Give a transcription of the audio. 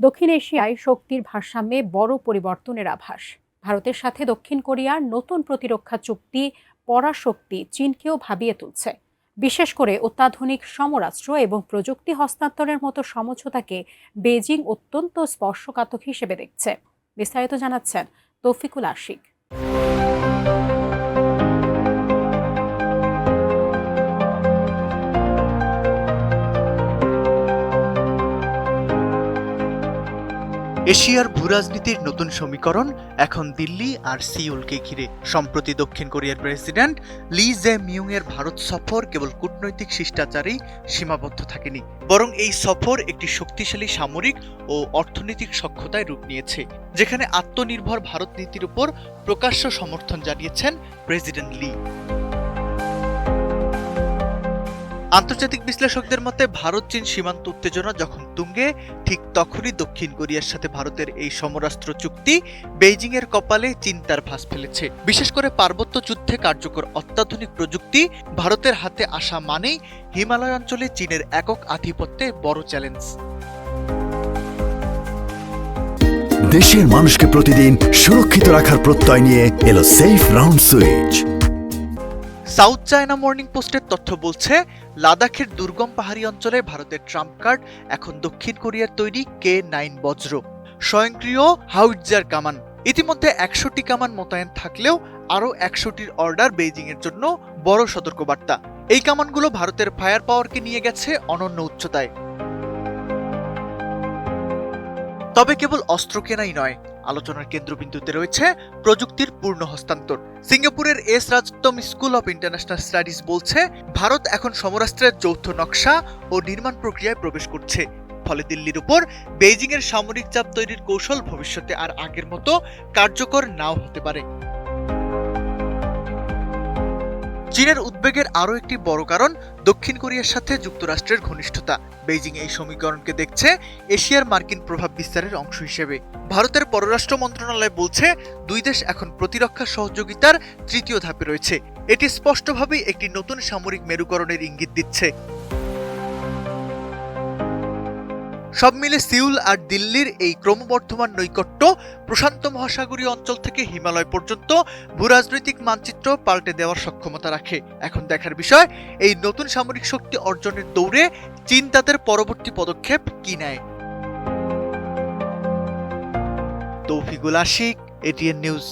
দক্ষিণ এশিয়ায় শক্তির ভারসাম্যে বড় পরিবর্তনের আভাস। ভারতের সাথে দক্ষিণ কোরিয়ার নতুন প্রতিরক্ষা চুক্তি পরাশক্তি চীনকেও ভাবিয়ে তুলছে। বিশেষ করে অত্যাধুনিক সমরাস্ত্র এবং প্রযুক্তি হস্তান্তরের মতো সমঝোতাকে বেজিং অত্যন্ত স্পর্শকাতর হিসেবে দেখছে। বিস্তারিত জানাচ্ছেন তৌফিকুল আশিক। এশিয়ার ভূরাজনীতির নতুন সমীকরণ এখন দিল্লি আর সিউলকে ঘিরে। সম্প্রতি দক্ষিণ কোরিয়ার প্রেসিডেন্ট লি জে মিউং এর ভারত সফর কেবল কূটনৈতিক শিষ্টাচারেই সীমাবদ্ধ থাকেনি, বরং এই সফর একটি শক্তিশালী সামরিক ও অর্থনৈতিক সখ্যতায় রূপ নিয়েছে, যেখানে আত্মনির্ভর ভারত নীতির উপর প্রকাশ্য সমর্থন জানিয়েছেন প্রেসিডেন্ট লি। আন্তর্জাতিক বিশ্লেষকদের মতে ভারত চীন সীমান্ত উত্তেজনা যখন তুঙ্গে, ঠিক তখনই দক্ষিণ কোরিয়ার সাথে ভারতের এই সমরাস্ত্র চুক্তি বেইজিং এর কপালে চিন্তার ভাঁজ ফেলেছে। বিশেষ করে পার্বত্য যুদ্ধে কার্যকর অত্যাধুনিক প্রযুক্তি ভারতের হাতে আসা মানেই হিমালয় অঞ্চলে চীনের একক আধিপত্যে বড় চ্যালেঞ্জ। দেশের মানুষকে প্রতিদিন সুরক্ষিত রাখার প্রত্যয় নিয়ে এলো safe round switch. South China morning পোস্টের তথ্য বলছে, লাদাখের দুর্গম পাহাড়ি অঞ্চলে ভারতের ট্রাম্প কার্ড এখন দক্ষিণ কোরিয়ার তৈরি K9 বজ্র স্বয়ংক্রিয় হাউইটজার কামান। ইতিমধ্যে 100টি কামান মোতায়েন থাকলেও আরও 100টির অর্ডার বেইজিং এর জন্য বড় সতর্কবার্তা। এই কামানগুলো ভারতের ফায়ার পাওয়ারকে নিয়ে গেছে অনন্য উচ্চতায়। তবে কেবল অস্ত্র কেনাই নয়, আলোচনার কেন্দ্রবিন্দুতে রয়েছে প্রযুক্তির পূর্ণ হস্তান্তর। সিঙ্গাপুরের S Rajaratnam school of international studies বলছে, ভারত এখন সমরাস্ত্রের যৌথ নকশা ও নির্মাণ প্রক্রিয়ায় প্রবেশ করছে। ফলে দিল্লির উপর বেইজিং এর সামরিক চাপ তৈরির কৌশল ভবিষ্যতে আর আগের মতো কার্যকর নাও হতে পারে। চীনের উদ্বেগের আরও একটি বড় কারণ দক্ষিণ কোরিয়ার সাথে যুক্তরাষ্ট্রের ঘনিষ্ঠতা। বেইজিং এই সমীকরণকে দেখছে এশিয়ার মার্কিন প্রভাব বিস্তারের অংশ হিসেবে। ভারতের পররাষ্ট্র মন্ত্রণালয় বলছে, দুই দেশ এখন প্রতিরক্ষা সহযোগিতার তৃতীয় ধাপে রয়েছে। এটি স্পষ্টভাবেই একটি নতুন সামরিক মেরুকরণের ইঙ্গিত দিচ্ছে। সব মিলে সিউল আর দিল্লির এই ক্রমবর্ধমান নৈকট্য প্রশান্ত মহাসাগরীয় অঞ্চল থেকে হিমালয় পর্যন্ত ভূরাজনৈতিক মানচিত্র পাল্টে দেওয়ার সক্ষমতা রাখে। এখন দেখার বিষয়, এই নতুন সামরিক শক্তি অর্জনের দৌড়ে চীন তাদের পরবর্তী পদক্ষেপ কি নেয়। Toufikul Ashik, ATN news.